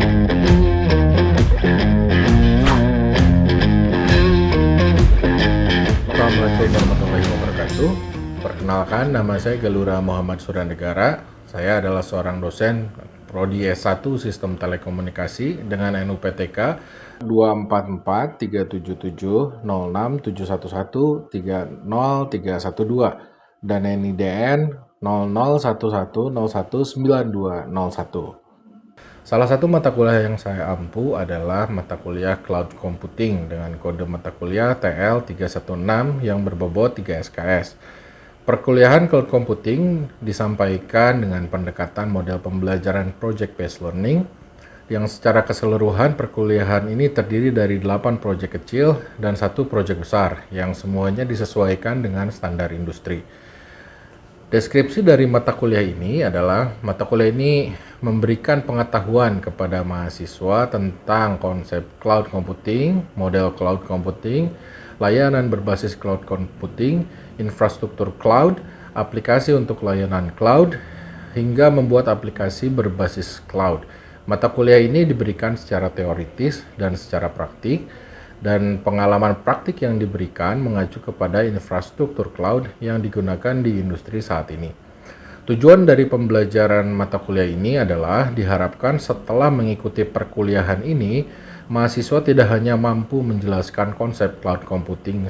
Assalamualaikum warahmatullahi wabarakatuh. Perkenalkan, nama saya Gelura Muhammad Suranegara. Saya adalah seorang dosen Prodi S1 Sistem Telekomunikasi dengan NUPTK 24437706711303112 dan NIDN 0011019201. Salah satu mata kuliah yang saya ampu adalah mata kuliah Cloud Computing dengan kode mata kuliah TL316 yang berbobot 3 SKS. Perkuliahan Cloud Computing disampaikan dengan pendekatan model pembelajaran Project Based Learning yang secara keseluruhan perkuliahan ini terdiri dari 8 proyek kecil dan 1 proyek besar yang semuanya disesuaikan dengan standar industri. Deskripsi dari mata kuliah ini adalah mata kuliah ini memberikan pengetahuan kepada mahasiswa tentang konsep cloud computing, model cloud computing, layanan berbasis cloud computing, infrastruktur cloud, aplikasi untuk layanan cloud, hingga membuat aplikasi berbasis cloud. Mata kuliah ini diberikan secara teoritis dan secara praktik, dan pengalaman praktik yang diberikan mengacu kepada infrastruktur cloud yang digunakan di industri saat ini. Tujuan dari pembelajaran mata kuliah ini adalah diharapkan setelah mengikuti perkuliahan ini, mahasiswa tidak hanya mampu menjelaskan konsep cloud computing,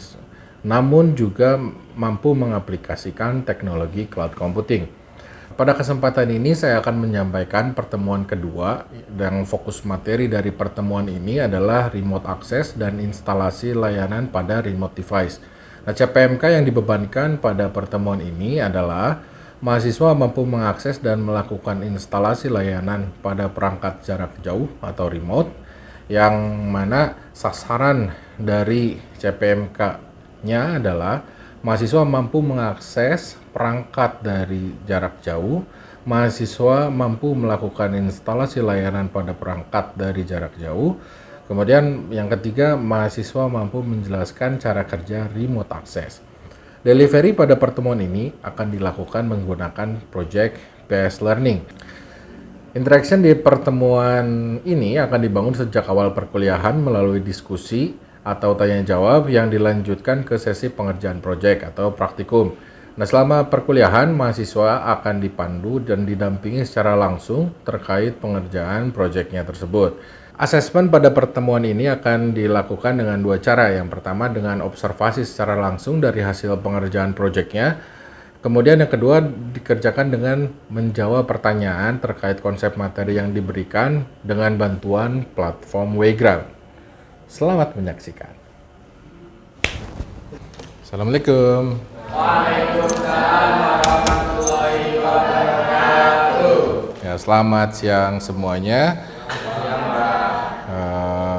namun juga mampu mengaplikasikan teknologi cloud computing. Pada kesempatan ini saya akan menyampaikan pertemuan kedua dan fokus materi dari pertemuan ini adalah remote access dan instalasi layanan pada remote device. Nah, CPMK yang dibebankan pada pertemuan ini adalah mahasiswa mampu mengakses dan melakukan instalasi layanan pada perangkat jarak jauh atau remote, yang mana sasaran dari CPMK-nya adalah mahasiswa mampu mengakses perangkat dari jarak jauh, mahasiswa mampu melakukan instalasi layanan pada perangkat dari jarak jauh, kemudian yang ketiga, mahasiswa mampu menjelaskan cara kerja remote access. Delivery pada pertemuan ini akan dilakukan menggunakan Project Based Learning. Interaction di pertemuan ini akan dibangun sejak awal perkuliahan melalui diskusi atau tanya jawab yang dilanjutkan ke sesi pengerjaan proyek atau praktikum. Nah, selama perkuliahan, mahasiswa akan dipandu dan didampingi secara langsung terkait pengerjaan proyeknya tersebut. Asesmen pada pertemuan ini akan dilakukan dengan 2 cara. Yang pertama dengan observasi secara langsung dari hasil pengerjaan proyeknya. Kemudian yang kedua dikerjakan dengan menjawab pertanyaan terkait konsep materi yang diberikan dengan bantuan platform Wayground. Selamat menyaksikan. Assalamualaikum. Waalaikumsalam warahmatullahi wabarakatuh. Ya, selamat siang semuanya.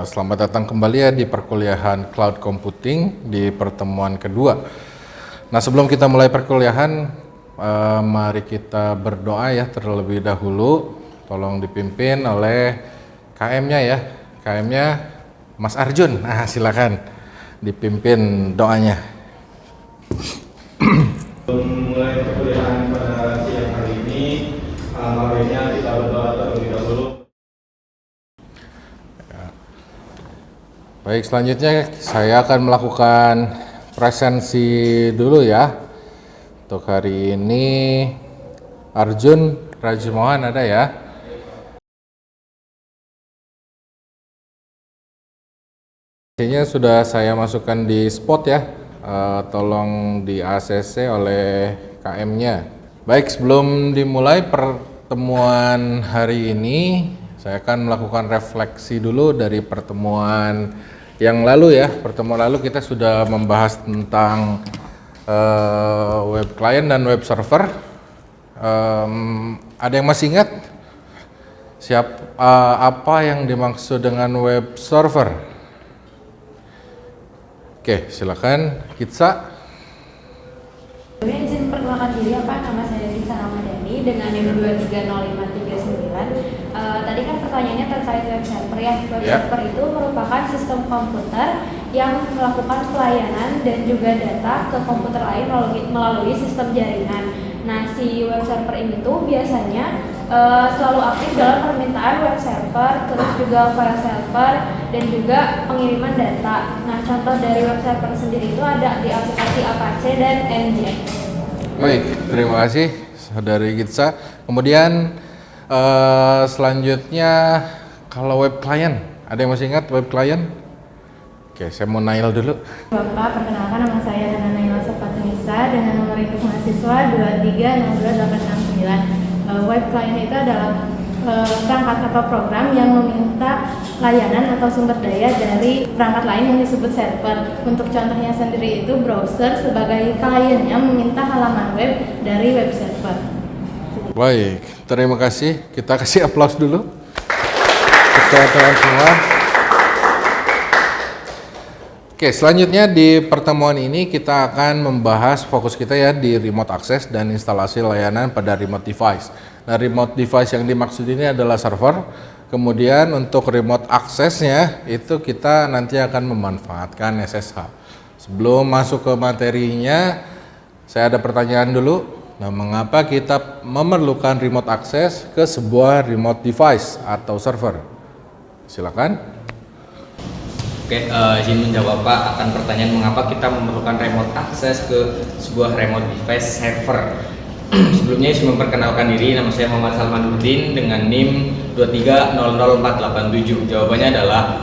Selamat datang kembali ya di perkuliahan Cloud Computing di pertemuan kedua. Nah, sebelum kita mulai perkuliahan, mari kita berdoa ya terlebih dahulu. Tolong dipimpin oleh KM-nya ya. KM-nya Mas Arjun. Nah, silakan dipimpin doanya. Mulai perkuliahan pada siang hari ini, baiknya kita berdoa terlebih dahulu. Baik, selanjutnya saya akan melakukan presensi dulu ya. Untuk hari ini Arjun Rajmohan ada ya. Ini sudah saya masukkan di spot ya. Tolong di ACC oleh KM-nya. Baik, sebelum dimulai pertemuan hari ini, saya akan melakukan refleksi dulu dari pertemuan yang lalu ya. Pertemuan lalu kita sudah membahas tentang web client dan web server. Ada yang masih ingat apa yang dimaksud dengan web server? Oke, silakan Kitsa. Izin perkenalkan diri, nama saya Kitsa Ramadhani dengan NIM 2305339. Tadi kan pertanyaannya terkait web server ya. Web server itu merupakan sistem komputer yang melakukan pelayanan dan juga data ke komputer lain melalui sistem jaringan. Nah, si web server ini tuh biasanya selalu aktif dalam permintaan web server, terus juga file server, dan juga pengiriman data. Nah, contoh dari web server sendiri itu ada di aplikasi Apache dan Nginx. Baik, terima kasih Saudari Gitsa. Kemudian selanjutnya kalau web client, ada yang masih ingat web client? Oke, saya mau Nail dulu. Bapak, perkenalkan nama saya Hana Naila Sepatunisa dengan nomor induk mahasiswa 2362869. Web client itu adalah perangkat atau program yang meminta layanan atau sumber daya dari perangkat lain yang disebut server. Untuk contohnya sendiri itu browser sebagai klien yang meminta halaman web dari web server. Baik, terima kasih. Kita kasih aplaus dulu. Teman-teman semua. Oke, selanjutnya di pertemuan ini kita akan membahas fokus kita ya di remote access dan instalasi layanan pada remote device. Nah, remote device yang dimaksud ini adalah server. Kemudian untuk remote access-nya itu kita nanti akan memanfaatkan SSH. Sebelum masuk ke materinya, saya ada pertanyaan dulu. Nah, mengapa kita memerlukan remote access ke sebuah remote device atau server? Silakan. Oke, izin menjawab Pak akan pertanyaan mengapa kita memerlukan remote access ke sebuah remote device server. Sebelumnya saya memperkenalkan diri, nama saya Muhammad Salmanuddin dengan NIM 2300487. Jawabannya adalah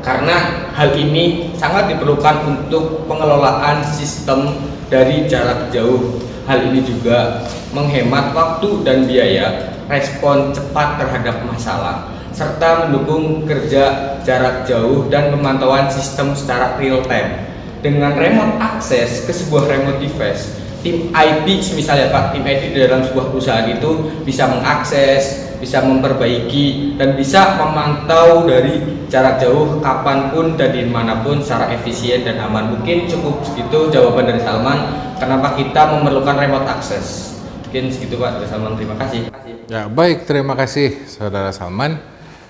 karena hal ini sangat diperlukan untuk pengelolaan sistem dari jarak jauh. Hal ini juga menghemat waktu dan biaya, respon cepat terhadap masalah, serta mendukung kerja jarak jauh dan pemantauan sistem secara real time. Dengan remote access ke sebuah remote device, tim IT misalnya Pak, tim IT di dalam sebuah perusahaan itu bisa mengakses, bisa memperbaiki, dan bisa memantau dari jarak jauh kapanpun dan dimanapun secara efisien dan aman. Mungkin cukup segitu jawaban dari Salman kenapa kita memerlukan remote access. Mungkin segitu Pak dari Salman, terima kasih. Ya, baik, terima kasih Saudara Salman.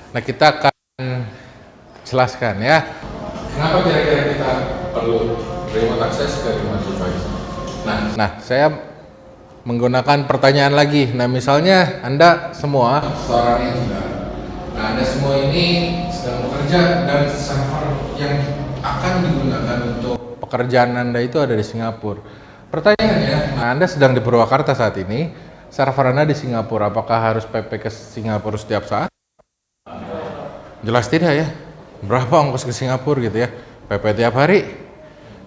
Nah, kita akan jelaskan ya. Kenapa kira-kira kita perlu remote access ke remote device? Nah, saya menggunakan pertanyaan lagi. Nah, misalnya Anda semua seorang engineer. Nah, Anda semua ini sedang bekerja dan server yang akan digunakan untuk pekerjaan Anda itu ada di Singapura. Pertanyaannya, nah Anda sedang di Purwakarta saat ini, server Anda di Singapura, apakah harus PP ke Singapura setiap saat? Jelas tidak ya. Berapa ongkos ke Singapura gitu ya? PP tiap hari?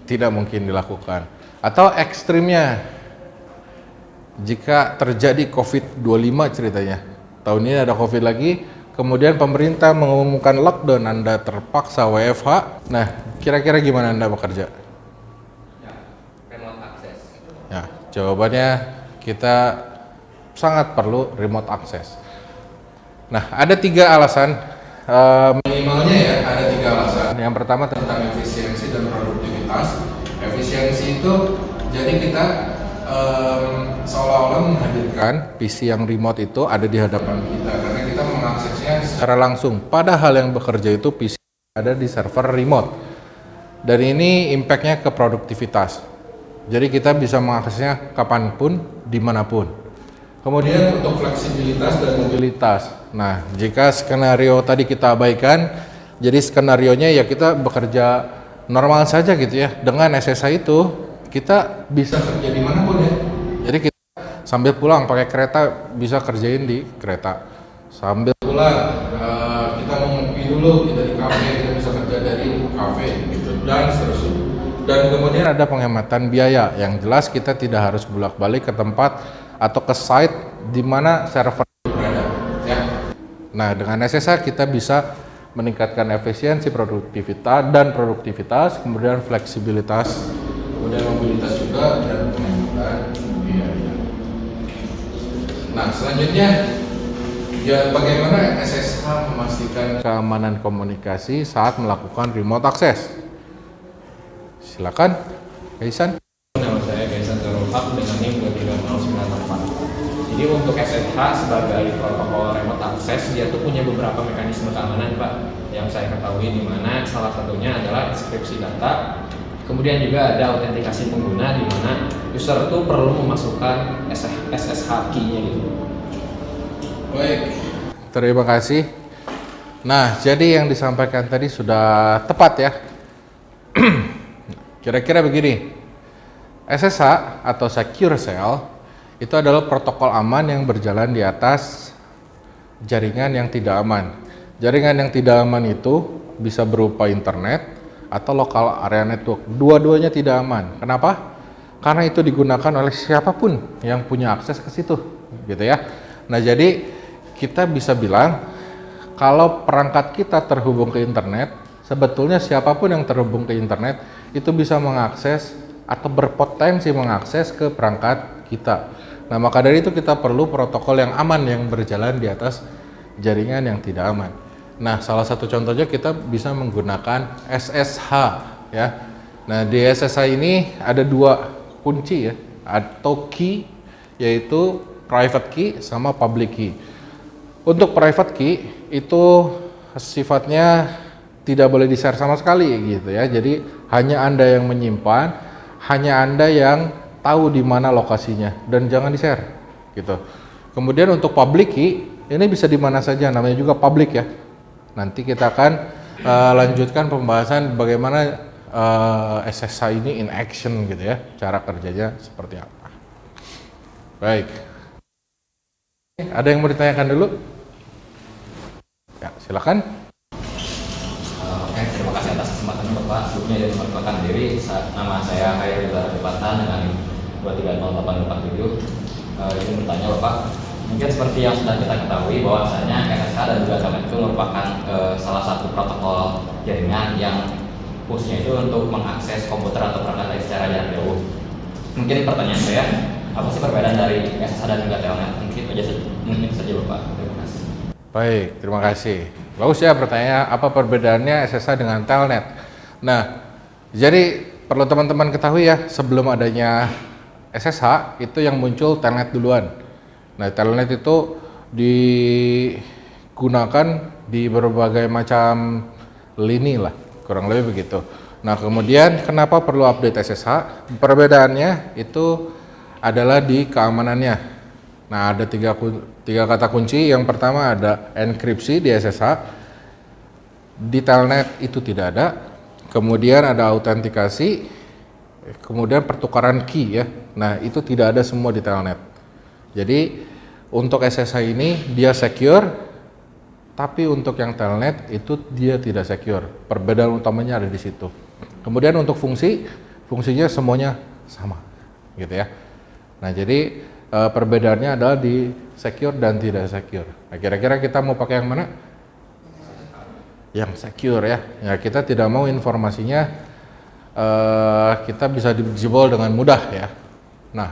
Tidak mungkin dilakukan. Atau ekstrimnya, jika terjadi COVID-25 ceritanya, tahun ini ada COVID lagi, kemudian pemerintah mengumumkan lockdown, Anda terpaksa WFH. Nah, kira-kira gimana Anda bekerja? Ya, remote access. Ya, jawabannya kita sangat perlu remote access. Nah, ada 3 alasan. Minimalnya ya, ada 3 alasan. Yang pertama tentang efisiensi dan produktivitas. Efisiensi itu, jadi kita seolah-olah menghadirkan PC yang remote itu ada di hadapan kita, karena kita mengaksesnya secara langsung. Padahal yang bekerja itu PC ada di server remote. Dan ini impactnya ke produktivitas. Jadi kita bisa mengaksesnya kapanpun, dimanapun. Kemudian untuk fleksibilitas dan mobilitas. Nah, jika skenario tadi kita abaikan, jadi skenarionya ya kita bekerja normal saja gitu ya. Dengan SSH itu kita bisa kerja dimanapun ya. Jadi kita sambil pulang pakai kereta bisa kerjain di kereta. Sambil pulang kita mau ngopi dulu, kita di kafe, kita bisa kerja dari kafe gitu, dan seterusnya. Dan kemudian ada penghematan biaya. Yang jelas kita tidak harus bolak-balik ke tempat atau ke site di mana server berada ya. Nah, dengan SSH kita bisa meningkatkan efisiensi produktivitas, kemudian fleksibilitas, kemudian mobilitas juga, dan penghematan biaya. Nah, selanjutnya ya, bagaimana SSH memastikan keamanan komunikasi saat melakukan remote access? Silakan, Kaisan. Nama saya Kaisan Zarulhaq dengan NIM 23094. Jadi untuk SSH sebagai protokol remote access, dia tuh punya beberapa mekanisme keamanan Pak, yang saya ketahui, di mana salah satunya adalah enkripsi data. Kemudian juga ada autentikasi pengguna, di mana user itu perlu memasukkan SSH key-nya gitu. Baik, terima kasih. Nah, jadi yang disampaikan tadi sudah tepat ya. Kira-kira begini, SSH atau Secure Shell itu adalah protokol aman yang berjalan di atas jaringan yang tidak aman. Jaringan yang tidak aman itu bisa berupa internet atau local area network. Dua-duanya tidak aman. Kenapa? Karena itu digunakan oleh siapapun yang punya akses ke situ, gitu ya. Nah, jadi kita bisa bilang kalau perangkat kita terhubung ke internet, sebetulnya siapapun yang terhubung ke internet itu bisa mengakses atau berpotensi mengakses ke perangkat kita. Nah, maka dari itu kita perlu protokol yang aman yang berjalan di atas jaringan yang tidak aman. Nah, salah satu contohnya kita bisa menggunakan SSH ya. Nah, di SSH ini ada dua kunci ya, atau key, yaitu private key sama public key. Untuk private key itu sifatnya tidak boleh di-share sama sekali gitu ya. Jadi hanya Anda yang menyimpan, hanya Anda yang tahu di mana lokasinya dan jangan di-share gitu. Kemudian untuk public key ini bisa di mana saja, namanya juga public ya. Nanti kita akan lanjutkan pembahasan bagaimana SSH ini in action gitu ya, cara kerjanya seperti apa. Baik. Ada yang mau ditanyakan dulu? Ya, silakan. Oke, terima kasih atas kesempatannya Bapak. Sebelumnya saya memperkenalkan diri, nama saya Khairul Depatan dengan 2308447. Izin bertanya Bapak, mungkin seperti yang sudah kita ketahui bahwasanya SSH dan juga Telnet itu merupakan salah satu protokol jaringan yang fungsinya itu untuk mengakses komputer atau perangkat secara jarak jauh. Mungkin pertanyaan saya, apa sih perbedaan dari SSH dan juga Telnet? Mungkin saja Bapak. Terima kasih. Baik, terima kasih. Bagus ya pertanyaan, apa perbedaannya SSH dengan Telnet? Nah, jadi perlu teman-teman ketahui ya, sebelum adanya SSH itu yang muncul Telnet duluan. Nah, Telnet itu digunakan di berbagai macam lini lah, kurang lebih begitu. Nah, kemudian kenapa perlu update SSH? Perbedaannya itu adalah di keamanannya. Nah, ada tiga kata kunci. Yang pertama ada enkripsi di SSH, di Telnet itu tidak ada. Kemudian ada autentikasi, kemudian pertukaran key ya. Nah, itu tidak ada semua di Telnet. Jadi untuk SSH ini dia secure, tapi untuk yang Telnet itu dia tidak secure. Perbedaan utamanya ada di situ. Kemudian untuk fungsinya semuanya sama, gitu ya. Nah, jadi perbedaannya adalah di secure dan tidak secure. Nah, kira-kira kita mau pakai yang mana? Yang secure ya. Ya, kita tidak mau informasinya kita bisa dijebol dengan mudah ya. Nah,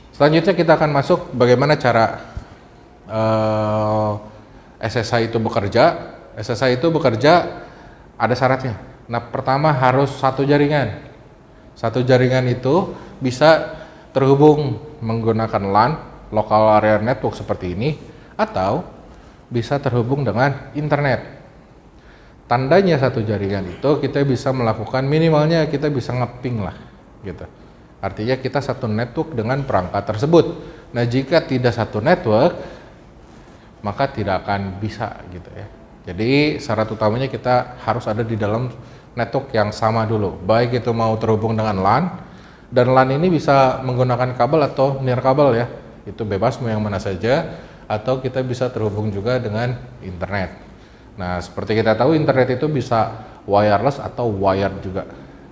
selanjutnya kita akan masuk bagaimana cara SSH itu bekerja. SSH itu bekerja ada syaratnya. Nah, pertama harus satu jaringan. Satu jaringan itu bisa terhubung menggunakan LAN, local area network seperti ini, atau bisa terhubung dengan internet. Tandanya satu jaringan itu kita bisa melakukan minimalnya kita bisa ngeping lah, gitu. Artinya kita satu network dengan perangkat tersebut. Nah, jika tidak satu network, maka tidak akan bisa gitu ya. Jadi syarat utamanya kita harus ada di dalam network yang sama dulu. Baik itu mau terhubung dengan LAN, dan LAN ini bisa menggunakan kabel atau nirkabel ya. Itu bebas mau yang mana saja, atau kita bisa terhubung juga dengan internet. Nah, seperti kita tahu internet itu bisa wireless atau wired juga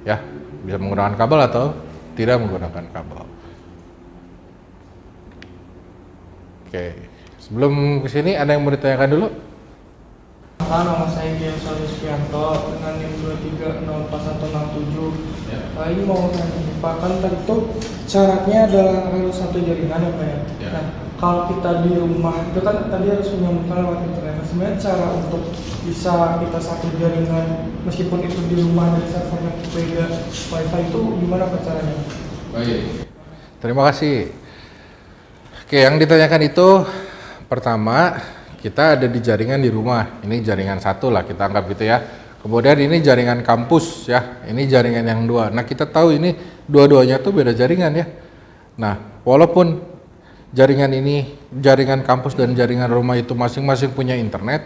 ya. Bisa menggunakan kabel atau tidak menggunakan kabel. Oke, sebelum kesini ada yang mau ditanyakan dulu? Nama saya Gian Solis Pianto dengan NIM 23041167. Ini mau tanya Pak, kan tadi itu syaratnya adalah harus satu jaringan ya Pak ya? Ya. Nah, kalau kita di rumah itu kan tadi harus menyambungkan lewat internet. Nah, sebenarnya cara untuk bisa kita satu jaringan meskipun itu di rumah dari servernya beda wifi itu gimana Pak caranya? Baik, terima kasih. Oke, yang ditanyakan itu pertama kita ada di jaringan di rumah, ini jaringan satu lah kita anggap gitu ya. Kemudian ini jaringan kampus ya, ini jaringan yang dua. Nah, kita tahu ini dua-duanya tuh beda jaringan ya. Nah, walaupun jaringan ini, jaringan kampus dan jaringan rumah itu masing-masing punya internet,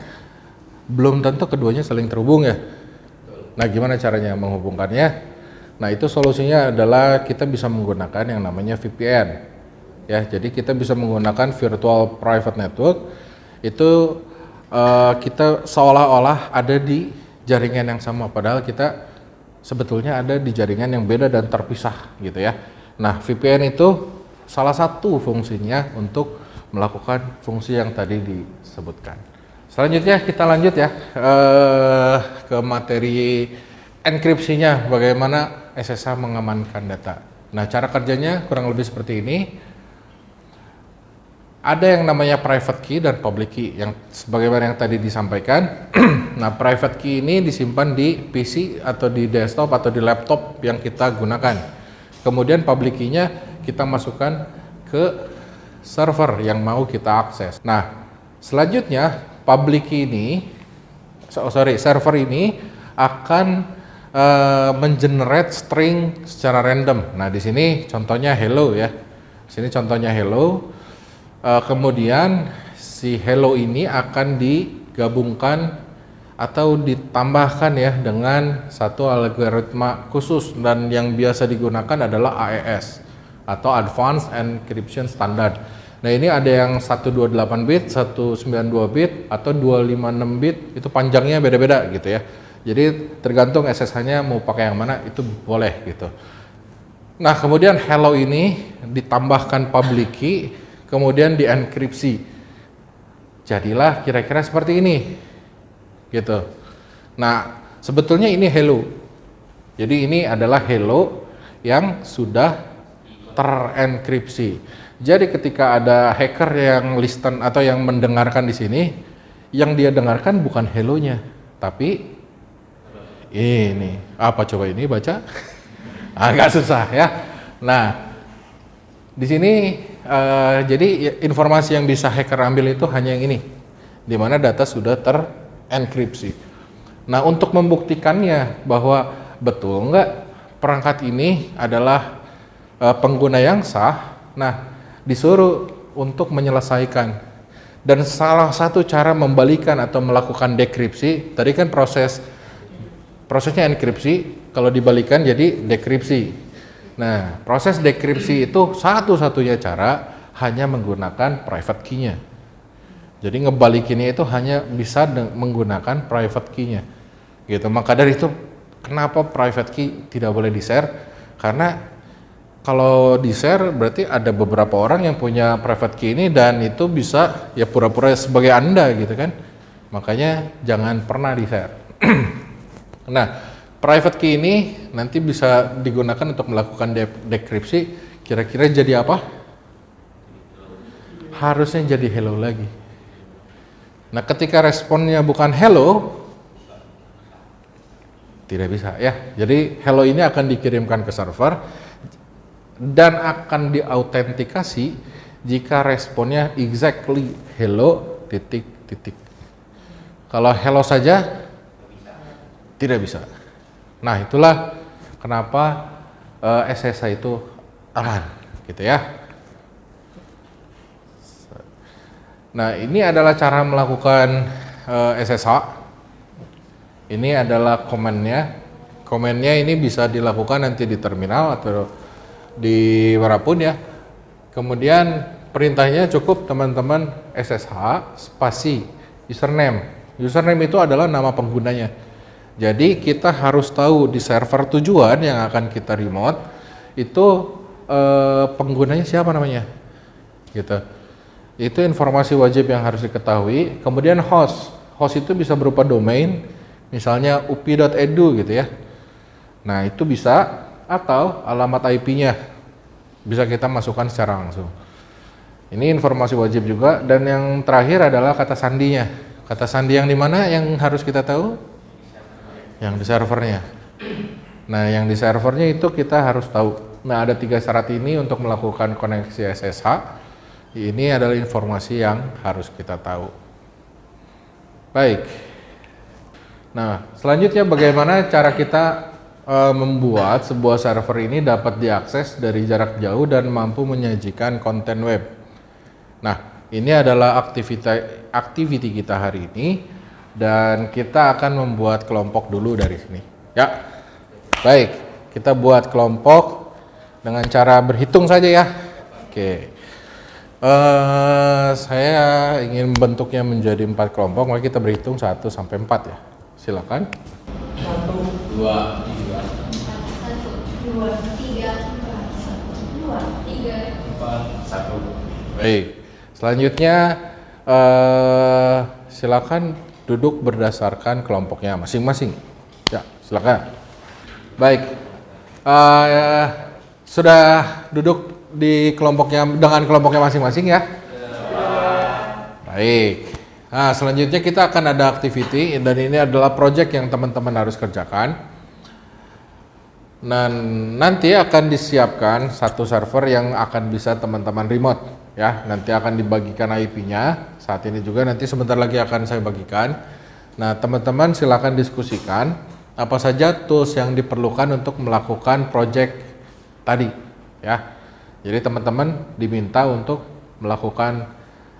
belum tentu keduanya saling terhubung ya. Nah, gimana caranya menghubungkannya? Nah, itu solusinya adalah kita bisa menggunakan yang namanya VPN. Ya, jadi kita bisa menggunakan virtual private network. Itu kita seolah-olah ada di jaringan yang sama, padahal kita sebetulnya ada di jaringan yang beda dan terpisah gitu ya. Nah, VPN itu salah satu fungsinya untuk melakukan fungsi yang tadi disebutkan. Selanjutnya kita lanjut ya ke materi enkripsinya, bagaimana SSH mengamankan data. Nah, cara kerjanya kurang lebih seperti ini. Ada yang namanya private key dan public key, yang sebagaimana yang tadi disampaikan. Nah, private key ini disimpan di PC atau di desktop atau di laptop yang kita gunakan. Kemudian public key-nya kita masukkan ke server yang mau kita akses. Nah, selanjutnya public key ini, server ini akan mengenerate string secara random. Nah, di sini contohnya hello ya. Sini contohnya hello. Kemudian si hello ini akan digabungkan atau ditambahkan ya dengan satu algoritma khusus, dan yang biasa digunakan adalah AES atau Advanced Encryption Standard. Nah, ini ada yang 128 bit, 192 bit atau 256 bit, itu panjangnya beda-beda gitu ya. Jadi tergantung SSH-nya mau pakai yang mana, itu boleh gitu. Nah, kemudian hello ini ditambahkan public key, kemudian dienkripsi. Jadilah kira-kira seperti ini. Gitu. Nah, sebetulnya ini hello. Jadi ini adalah hello yang sudah terenkripsi. Jadi ketika ada hacker yang listen atau yang mendengarkan di sini, yang dia dengarkan bukan hello-nya, tapi ini. Apa coba ini baca? Agak susah ya. Nah, di sini jadi informasi yang bisa hacker ambil itu hanya yang ini, di mana data sudah terenkripsi. Nah, untuk membuktikannya bahwa betul nggak perangkat ini adalah pengguna yang sah, nah disuruh untuk menyelesaikan. Dan salah satu cara membalikan atau melakukan dekripsi, tadi kan prosesnya enkripsi, kalau dibalikan jadi dekripsi. Nah, proses dekripsi itu satu-satunya cara hanya menggunakan private key-nya. Jadi ngebalikinnya itu hanya bisa menggunakan private key-nya. Gitu. Maka dari itu kenapa private key tidak boleh di-share? Karena kalau di-share berarti ada beberapa orang yang punya private key ini, dan itu bisa ya pura-pura sebagai Anda gitu kan. Makanya jangan pernah di-share. Nah, private key ini nanti bisa digunakan untuk melakukan dekripsi. Kira-kira jadi apa? Harusnya jadi hello lagi. Nah, ketika responnya bukan hello, tidak bisa ya. Jadi hello ini akan dikirimkan ke server dan akan diautentikasi jika responnya exactly hello titik. Kalau hello saja tidak bisa. Nah, itulah kenapa SSH itu aman, gitu ya. Nah, ini adalah cara melakukan SSH. Ini adalah komennya. Komennya ini bisa dilakukan nanti di terminal atau di manapun ya. Kemudian perintahnya cukup teman-teman SSH spasi username. Username itu adalah nama penggunanya. Jadi kita harus tahu di server tujuan yang akan kita remote itu penggunanya siapa namanya, gitu. Itu informasi wajib yang harus diketahui. Kemudian host itu bisa berupa domain, misalnya upi.edu gitu ya. Nah, itu bisa, atau alamat IP-nya bisa kita masukkan secara langsung. Ini informasi wajib juga. Dan yang terakhir adalah kata sandinya. Kata sandi yang di mana yang harus kita tahu? Yang di servernya. Nah, yang di servernya itu kita harus tahu. Nah, ada 3 syarat ini untuk melakukan koneksi SSH. Ini adalah informasi yang harus kita tahu. Baik. Nah, selanjutnya bagaimana cara kita membuat sebuah server ini dapat diakses dari jarak jauh dan mampu menyajikan konten web. Nah, ini adalah activity kita hari ini dan kita akan membuat kelompok dulu dari sini. Ya, baik, kita buat kelompok dengan cara berhitung saja ya. Oke, saya ingin bentuknya menjadi 4 kelompok, maka kita berhitung 1 sampai 4 ya. Silakan. 1, 2, 3, 2, 3, 4, 1. Baik, selanjutnya silakan duduk berdasarkan kelompoknya masing-masing. Ya, silakan. Baik, sudah duduk di kelompoknya dengan kelompoknya masing-masing ya? Baik. Nah, selanjutnya kita akan ada activity dan ini adalah project yang teman-teman harus kerjakan. Dan nanti akan disiapkan satu server yang akan bisa teman-teman remote ya. Nanti akan dibagikan IP-nya. Saat ini juga nanti sebentar lagi akan saya bagikan. Nah, teman-teman silakan diskusikan apa saja tools yang diperlukan untuk melakukan project tadi ya. Jadi teman-teman diminta untuk melakukan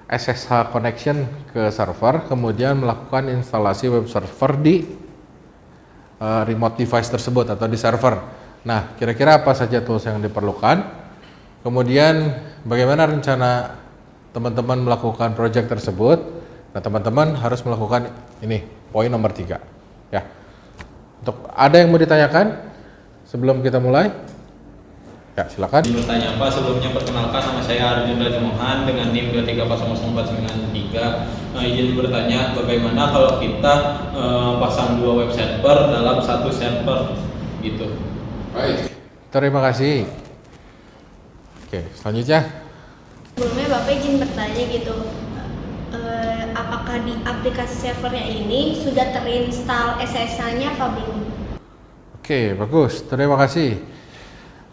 SSH connection ke server, kemudian melakukan instalasi web server di remote device tersebut atau di server. Nah, kira-kira apa saja tools yang diperlukan? Kemudian bagaimana rencana teman-teman melakukan project tersebut? Nah, teman-teman harus melakukan ini, poin nomor 3 ya. Untuk ada yang mau ditanyakan sebelum kita mulai? Ya, silakan. Bertanya apa? Sebelumnya perkenalkan, nama saya Arjun Rajamohan dengan NIM 2300493. Izin bertanya, bagaimana kalau kita pasang 2 web server dalam satu server gitu? Baik. Terima kasih. Oke, selanjutnya. Sebelumnya Bapak izin bertanya gitu, apakah di aplikasi servernya ini sudah terinstall SSH-nya apa belum? Oke, bagus. Terima kasih.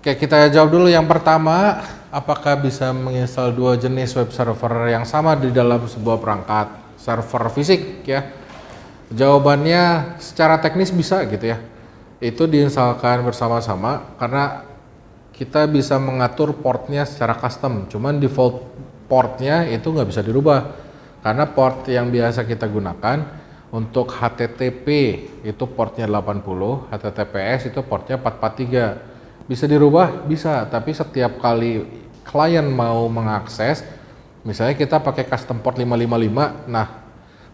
Oke, kita jawab dulu yang pertama, apakah bisa menginstal 2 jenis web server yang sama di dalam sebuah perangkat server fisik ya? Jawabannya secara teknis bisa gitu ya. Itu diinstalkan bersama-sama karena kita bisa mengatur portnya secara custom. Cuman default portnya itu nggak bisa dirubah karena port yang biasa kita gunakan untuk HTTP itu portnya 80, HTTPS itu portnya 443. Bisa dirubah? Bisa, tapi setiap kali klien mau mengakses, misalnya kita pakai custom port 555, nah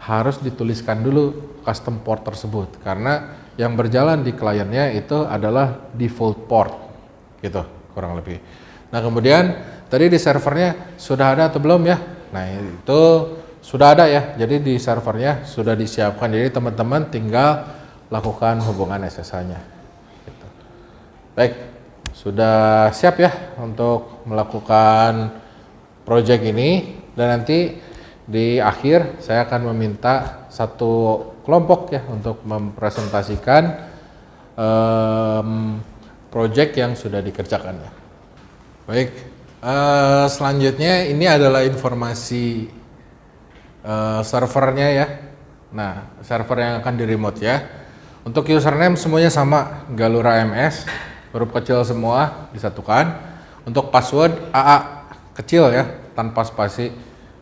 harus dituliskan dulu custom port tersebut karena yang berjalan di kliennya itu adalah default port gitu kurang lebih. Nah, kemudian tadi di servernya sudah ada atau belum ya? Nah, itu sudah ada ya, jadi di servernya sudah disiapkan, jadi teman-teman tinggal lakukan hubungan SSH-nya gitu. Baik, sudah siap ya untuk melakukan project ini, dan nanti di akhir saya akan meminta satu kelompok ya untuk mempresentasikan project yang sudah dikerjakan ya. Baik, selanjutnya ini adalah informasi servernya ya. Nah, server yang akan di remote ya. Untuk username semuanya sama, Galura MS, huruf kecil semua disatukan. Untuk password AA kecil ya, tanpa spasi.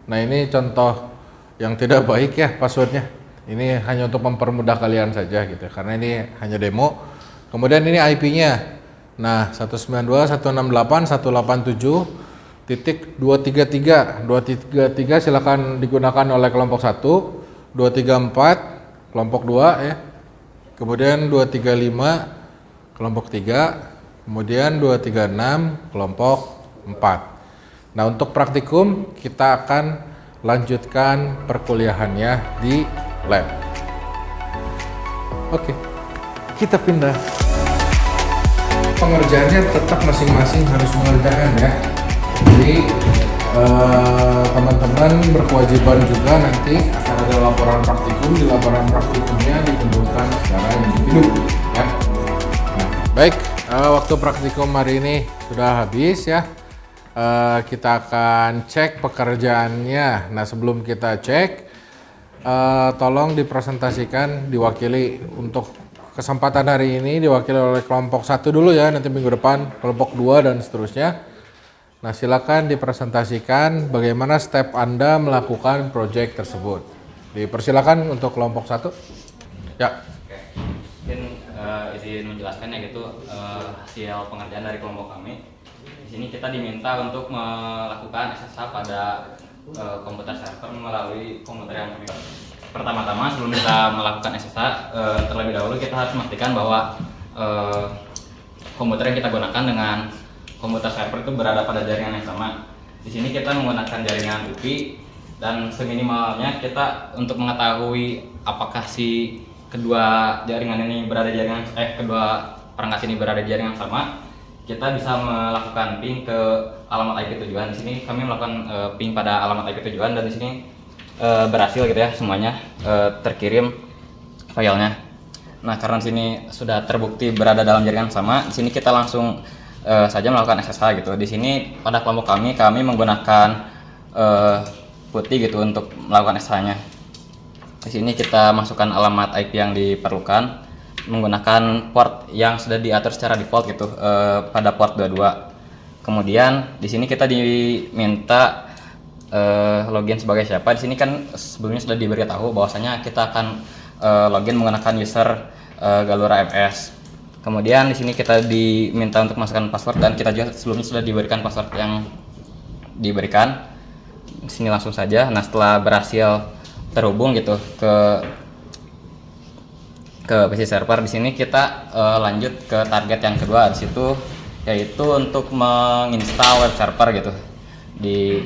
Nah, ini contoh yang tidak baik ya passwordnya. Ini hanya untuk mempermudah kalian saja gitu, karena ini hanya demo. Kemudian ini IP-nya. Nah, 192.168.7.233. 233 silakan digunakan oleh kelompok 1, 234 kelompok 2 ya. Kemudian 235 kelompok 3, kemudian 236 kelompok 4. Nah, untuk praktikum kita akan lanjutkan perkuliahannya di lab. Oke, kita pindah. Pengerjaannya tetap masing-masing harus mengerjakan ya. Jadi teman-teman berkewajiban juga nanti akan ada laporan praktikum. Di laporan praktikumnya dikumpulkan secara individu ya. Nah, baik, waktu praktikum hari ini sudah habis ya. Kita akan cek pekerjaannya. Nah, sebelum kita cek, tolong dipresentasikan, diwakili untuk kesempatan hari ini diwakili oleh kelompok 1 dulu ya, nanti minggu depan kelompok 2 dan seterusnya. Nah, silakan dipresentasikan bagaimana step Anda melakukan proyek tersebut. Dipersilakan untuk kelompok 1. Ya. Oke. Mungkin izin menjelaskan ya gitu hasil pengerjaan dari kelompok kami. Di sini kita diminta untuk melakukan SSH pada komputer server melalui komputer yang kami. Pertama-tama sebelum kita melakukan SSH, terlebih dahulu kita harus memastikan bahwa komputer yang kita gunakan dengan komputer server itu berada pada jaringan yang sama. Di sini kita menggunakan jaringan UPI dan seminimalnya kita untuk mengetahui apakah si kedua jaringan ini berada di jaringan kedua perangkat ini berada di jaringan sama, kita bisa melakukan ping ke alamat IP tujuan. Di sini kami melakukan ping pada alamat IP tujuan dan di sini berhasil gitu ya semuanya terkirim filenya. Nah, karena di sini sudah terbukti berada dalam jaringan sama, di sini kita langsung saja melakukan SSH gitu. Di sini pada kelompok kami menggunakan putih gitu untuk melakukan SSH-nya. Di sini kita masukkan alamat IP yang diperlukan menggunakan port yang sudah diatur secara default gitu pada port 22. Kemudian di sini kita diminta login sebagai siapa. Di sini kan sebelumnya sudah diberitahu bahwasanya kita akan login menggunakan user Galura MS. Kemudian di sini kita diminta untuk masukkan password dan kita juga sebelumnya sudah diberikan password yang diberikan. Di sini langsung saja. Nah, setelah berhasil terhubung gitu ke PC server, di sini kita lanjut ke target yang kedua di situ, yaitu untuk menginstal web server gitu di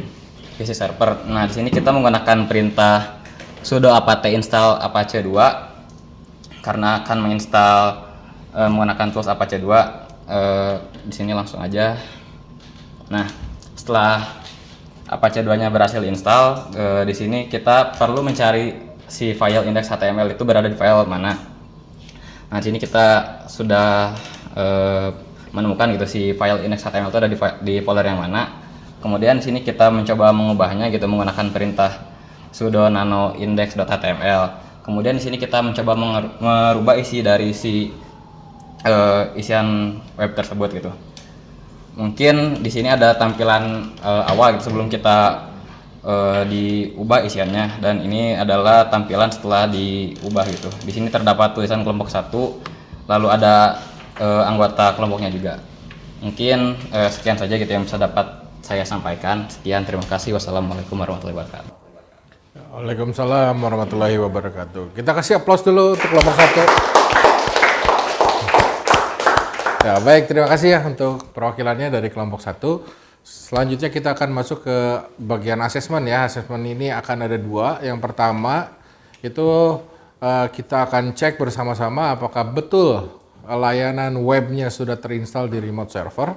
PC server. Nah, di sini kita menggunakan perintah sudo apt install apache 2 karena akan menginstal menggunakan tools apache 2. Di sini langsung aja. Nah, setelah apache 2-nya berhasil install, di sini kita perlu mencari si file index.html itu berada di file mana. Nah, di sini kita sudah menemukan gitu si file index.html itu ada di folder yang mana. Kemudian di sini kita mencoba mengubahnya gitu menggunakan perintah sudo nano index.html. Kemudian di sini kita mencoba merubah isi dari si isian web tersebut gitu. Mungkin di sini ada tampilan awal gitu sebelum kita diubah isiannya, dan ini adalah tampilan setelah diubah gitu. Di sini terdapat tulisan kelompok 1, lalu ada anggota kelompoknya juga. Mungkin sekian saja gitu yang bisa dapat saya sampaikan. Sekian, terima kasih. Wassalamualaikum warahmatullahi wabarakatuh. Waalaikumsalam warahmatullahi wabarakatuh. Kita kasih aplaus dulu untuk kelompok 1. Ya, baik, terima kasih ya untuk perwakilannya dari kelompok 1. Selanjutnya kita akan masuk ke bagian asesmen ya. Asesmen ini akan ada 2. Yang pertama itu kita akan cek bersama-sama apakah betul layanan webnya sudah terinstall di remote server.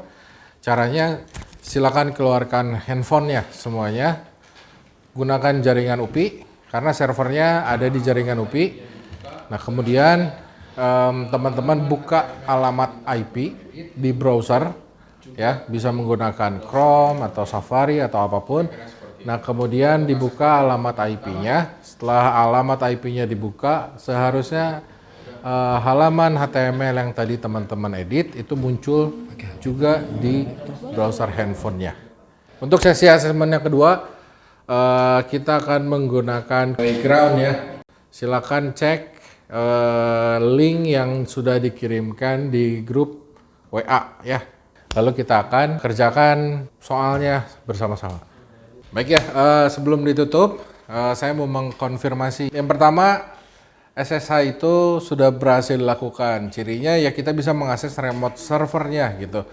Caranya silakan keluarkan handphonenya semuanya. Gunakan jaringan UPI karena servernya ada di jaringan UPI. Nah, kemudian teman-teman buka alamat IP di browser ya, bisa menggunakan Chrome atau Safari atau apapun. Nah, kemudian dibuka alamat IP-nya. Setelah alamat IP-nya dibuka, seharusnya halaman HTML yang tadi teman-teman edit itu muncul juga di browser handphonenya. Untuk sesi asesmen yang kedua, kita akan menggunakan background ya. Silakan cek link yang sudah dikirimkan di grup WA ya. Lalu kita akan kerjakan soalnya bersama-sama. Baik ya, sebelum ditutup, saya mau mengkonfirmasi. Yang pertama, SSH itu sudah berhasil dilakukan. Cirinya ya kita bisa mengakses remote servernya gitu.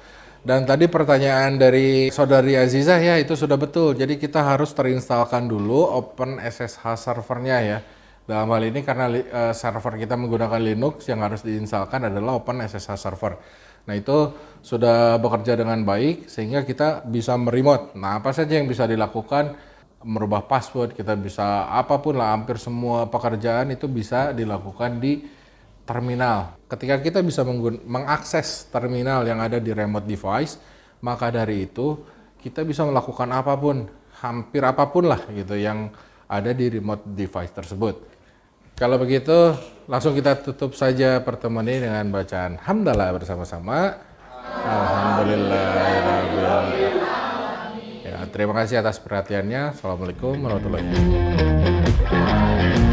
Dan tadi pertanyaan dari saudari Azizah ya, itu sudah betul. Jadi kita harus terinstalkan dulu Open SSH servernya ya. Dalam hal ini karena server kita menggunakan Linux, yang harus diinstalkan adalah Open SSH server. Nah, itu sudah bekerja dengan baik sehingga kita bisa meremote. Nah, apa saja yang bisa dilakukan? Merubah password, kita bisa apapun lah, hampir semua pekerjaan itu bisa dilakukan di terminal. Ketika kita bisa mengakses terminal yang ada di remote device, maka dari itu kita bisa melakukan apapun, hampir apapun lah gitu yang ada di remote device tersebut. Kalau begitu, langsung kita tutup saja pertemuan ini dengan bacaan hamdalah bersama-sama. Alhamdulillah. Terima kasih atas perhatiannya. Assalamualaikum warahmatullahi wabarakatuh.